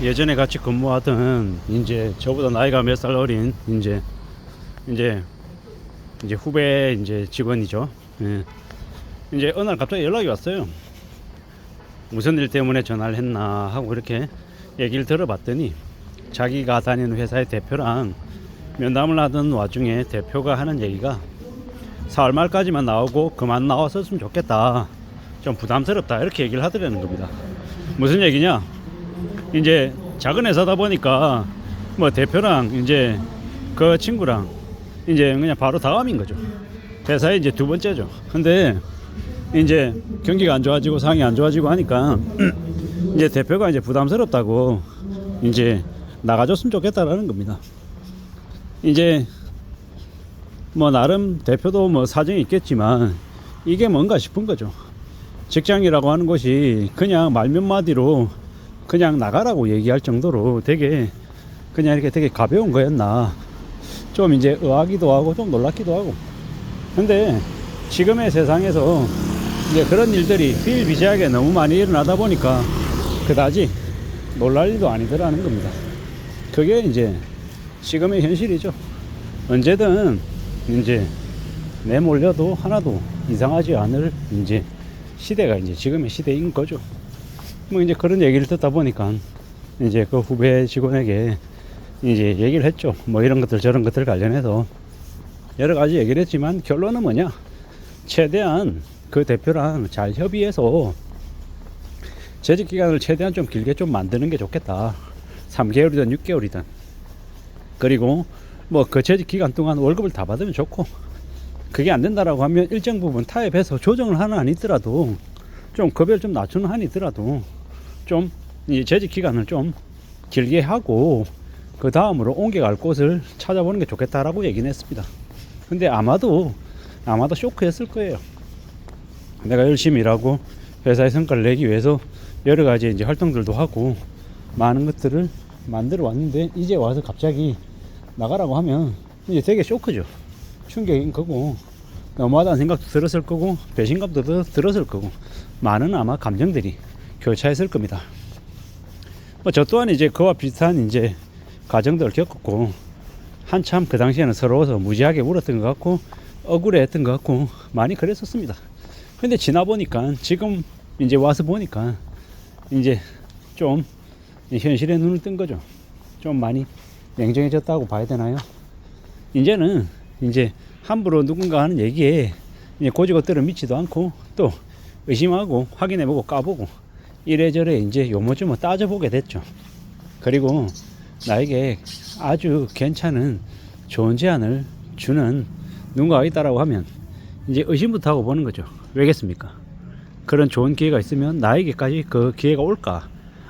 예전에 같이 근무하던 이제 저보다 나이가 몇 살 어린 이제 후배 이제 직원이죠. 예. 이제 어느 날 갑자기 연락이 왔어요. 무슨 일 때문에 전화를 했나 하고 이렇게 얘기를 들어봤더니 자기가 다니는 회사의 대표랑 면담을 하던 와중에 대표가 하는 얘기가 4월 말까지만 나오고 그만 나왔었으면 좋겠다. 좀 부담스럽다. 이렇게 얘기를 하더라는 겁니다. 무슨 얘기냐? 이제 작은 회사다 보니까 뭐 대표랑 이제 그 친구랑 이제 그냥 바로 다음인 거죠. 회사에 이제 두 번째죠. 근데 이제 경기가 안 좋아지고 상황이 안 좋아지고 하니까 이제 대표가 이제 부담스럽다고 이제 나가줬으면 좋겠다라는 겁니다. 이제 뭐 나름 대표도 뭐 사정이 있겠지만 이게 뭔가 싶은 거죠. 직장이라고 하는 것이 그냥 말 몇 마디로 그냥 나가라고 얘기할 정도로 되게 그냥 이렇게 되게 가벼운 거였나 좀 이제 의아하기도 하고 좀 놀랍기도 하고. 근데 지금의 세상에서 이제 그런 일들이 비일비재하게 너무 많이 일어나다 보니까 그다지 놀랄 일도 아니더라는 겁니다. 그게 이제 지금의 현실이죠. 언제든 이제 내몰려도 하나도 이상하지 않을 이제 시대가 이제 지금의 시대인 거죠. 뭐 이제 그런 얘기를 듣다 보니까 이제 그 후배 직원에게 이제 얘기를 했죠. 뭐 이런 것들 저런 것들 관련해서 여러 가지 얘기를 했지만 결론은 뭐냐? 최대한 그 대표랑 잘 협의해서 재직 기간을 최대한 좀 길게 좀 만드는 게 좋겠다. 3개월이든 6개월이든. 그리고 뭐 그 재직 기간 동안 월급을 다 받으면 좋고, 그게 안 된다라고 하면 일정 부분 타협해서 조정을 하는 한이 있더라도 좀 급여를 좀 낮추는 한이 있더라도 좀 이 재직 기간을 좀 길게 하고 그 다음으로 옮겨갈 곳을 찾아보는 게 좋겠다라고 얘기는 했습니다. 근데 아마도 쇼크였을 거예요. 내가 열심히 일하고 회사의 성과를 내기 위해서 여러 가지 이제 활동들도 하고 많은 것들을 만들어 왔는데 이제 와서 갑자기 나가라고 하면 이제 되게 쇼크죠. 충격인 거고 너무하다는 생각도 들었을 거고 배신감도 들었을 거고 많은 아마 감정들이 교차했을 겁니다. 뭐 저 또한 이제 그와 비슷한 이제 과정들을 겪었고 한참 그 당시에는 서러워서 무지하게 울었던 것 같고 억울해했던 것 같고 많이 그랬었습니다. 근데 지나 보니까 지금 이제 와서 보니까 이제 좀 현실에 눈을 뜬 거죠. 좀 많이 냉정해졌다고 봐야 되나요? 이제는 이제 함부로 누군가 하는 얘기에 이제 고지고대로 믿지도 않고 또 의심하고 확인해보고 까보고 이래저래 이제 요모조모 따져보게 됐죠. 그리고 나에게 아주 괜찮은 좋은 제안을 주는 누군가가 있다라고 하면 이제 의심부터 하고 보는 거죠. 왜겠습니까? 그런 좋은 기회가 있으면 나에게까지 그 기회가 올까?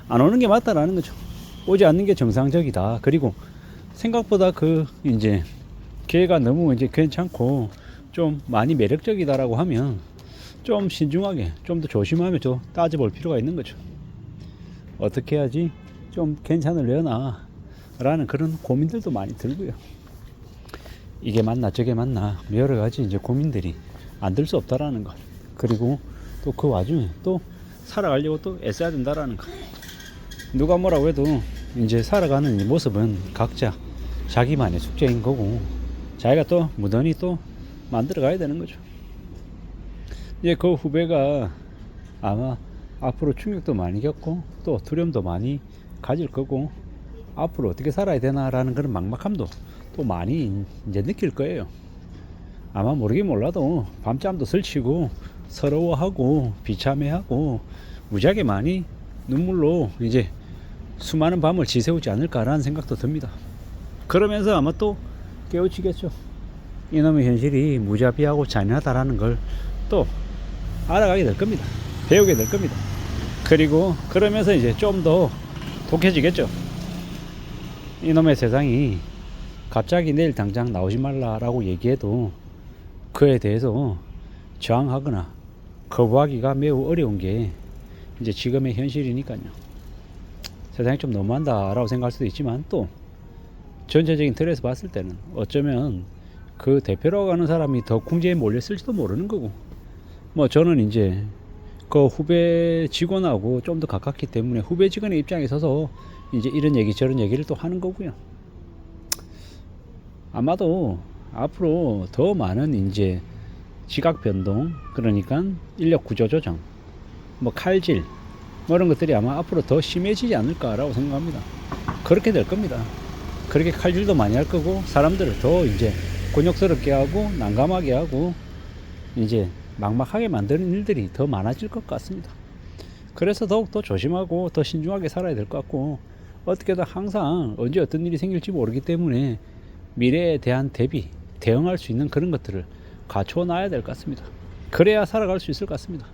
안 오는 게 맞다라는 거죠. 오지 않는 게 정상적이다. 그리고 생각보다 그 이제 기회가 너무 이제 괜찮고 좀 많이 매력적이다라고 하면 좀 신중하게 좀 더 조심하면서 따져볼 필요가 있는 거죠. 어떻게 해야지 좀 괜찮으려나 라는 그런 고민들도 많이 들고요. 이게 맞나 저게 맞나 여러 가지 이제 고민들이 안 들 수 없다라는 것. 그리고 또 그 와중에 또 살아가려고 또 애써야 된다라는 것. 누가 뭐라고 해도 이제 살아가는 이 모습은 각자 자기만의 숙제인 거고 자기가 또 무던히 또 만들어 가야 되는 거죠. 이제 그 후배가 아마 앞으로 충격도 많이 겪고 또 두려움도 많이 가질 거고 앞으로 어떻게 살아야 되나라는 그런 막막함도 또 많이 이제 느낄 거예요. 아마 모르긴 몰라도 밤잠도 설치고 서러워하고 비참해하고 무지하게 많이 눈물로 이제 수많은 밤을 지새우지 않을까라는 생각도 듭니다. 그러면서 아마 또 깨우치겠죠. 이놈의 현실이 무자비하고 잔인하다라는 걸 또 알아가게 될 겁니다. 배우게 될 겁니다. 그리고 그러면서 이제 좀 더 독해지겠죠. 이놈의 세상이 갑자기 내일 당장 나오지 말라라고 얘기해도 그에 대해서 저항하거나 거부하기가 매우 어려운 게 이제 지금의 현실이니까요. 세상이 좀 너무한다라고 생각할 수도 있지만 또 전체적인 틀에서 봤을 때는 어쩌면 그 대표라고 하는 사람이 더 궁지에 몰렸을지도 모르는 거고, 뭐 저는 이제 그 후배 직원하고 좀 더 가깝기 때문에 후배 직원의 입장에 서서 이제 이런 얘기 저런 얘기를 또 하는 거고요. 아마도 앞으로 더 많은 이제 지각 변동, 그러니까 인력 구조 조정, 뭐 칼질, 뭐 이런 것들이 아마 앞으로 더 심해지지 않을까라고 생각합니다. 그렇게 될 겁니다. 그렇게 칼질도 많이 할 거고, 사람들을 더 이제 곤욕스럽게 하고 난감하게 하고 이제 막막하게 만드는 일들이 더 많아질 것 같습니다. 그래서 더욱더 조심하고 더 신중하게 살아야 될 것 같고, 어떻게든 항상 언제 어떤 일이 생길지 모르기 때문에 미래에 대한 대비, 대응할 수 있는 그런 것들을 갖춰 놔야 될 것 같습니다. 그래야 살아갈 수 있을 것 같습니다.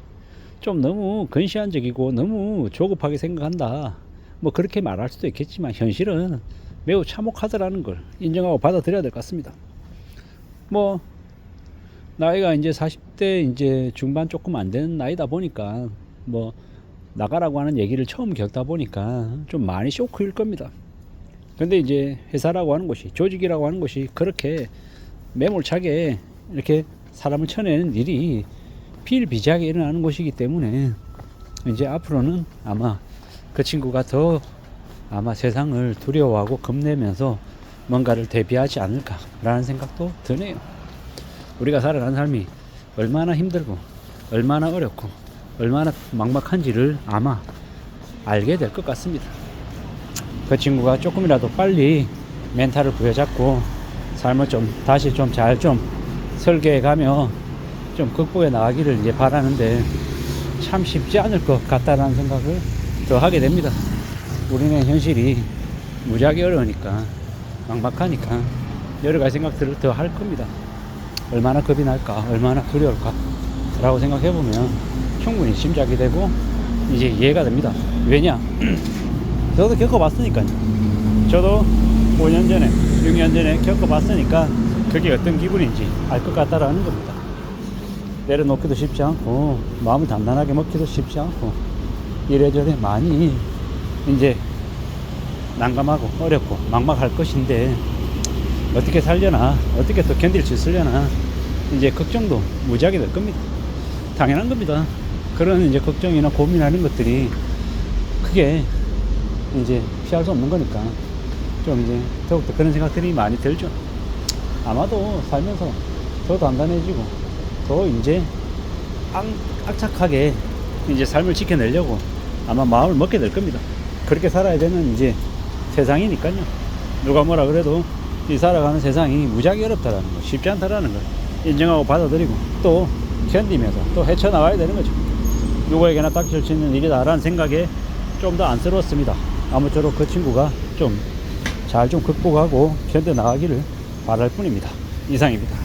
좀 너무 근시안적이고 너무 조급하게 생각한다, 뭐 그렇게 말할 수도 있겠지만 현실은 매우 참혹하다라는 걸 인정하고 받아들여야 될 것 같습니다. 뭐 나이가 이제 40대 이제 중반 조금 안 되는 나이다 보니까 뭐 나가라고 하는 얘기를 처음 겪다 보니까 좀 많이 쇼크일 겁니다. 근데 이제 회사라고 하는 곳이, 조직이라고 하는 곳이 그렇게 매몰차게 이렇게 사람을 쳐내는 일이 비일비재하게 일어나는 곳이기 때문에 이제 앞으로는 아마 그 친구가 더 아마 세상을 두려워하고 겁내면서 뭔가를 대비하지 않을까라는 생각도 드네요. 우리가 살아가는 삶이 얼마나 힘들고 얼마나 어렵고 얼마나 막막한지를 아마 알게 될 것 같습니다. 그 친구가 조금이라도 빨리 멘탈을 부여잡고 삶을 좀 다시 좀 잘 좀 설계해가며 좀 극복해 나가기를 이제 바라는데, 참 쉽지 않을 것 같다라는 생각을 더 하게 됩니다. 우리는 현실이 무지하게 어려우니까, 막막하니까 여러 가지 생각들을 더 할 겁니다. 얼마나 겁이 날까, 얼마나 두려울까 라고 생각해 보면 충분히 짐작이 되고 이제 이해가 됩니다. 왜냐? 저도 겪어봤으니까요. 저도 5년 전에 6년 전에 겪어봤으니까 그게 어떤 기분인지 알 것 같다라는 겁니다. 내려놓기도 쉽지 않고 마음을 단단하게 먹기도 쉽지 않고 이래저래 많이 이제 난감하고 어렵고 막막할 것인데, 어떻게 살려나, 어떻게 또 견딜 수 있으려나, 이제 걱정도 무지하게 될 겁니다. 당연한 겁니다. 그런 이제 걱정이나 고민하는 것들이 크게 이제 피할 수 없는 거니까 좀 이제 더욱더 그런 생각들이 많이 들죠. 아마도 살면서 더 단단해지고 더 이제 악착하게 이제 삶을 지켜내려고 아마 마음을 먹게 될 겁니다. 그렇게 살아야 되는 이제 세상이니까요. 누가 뭐라 그래도 이 살아가는 세상이 무지하게 어렵다라는 거, 쉽지 않다라는 걸 인정하고 받아들이고 또 견디면서 또 헤쳐나가야 되는 거죠. 누구에게나 닥칠 수 있는 일이다라는 생각에 좀 더 안쓰러웠습니다. 아무쪼록 그 친구가 좀 잘 좀 극복하고 견뎌나가기를 바랄 뿐입니다. 이상입니다.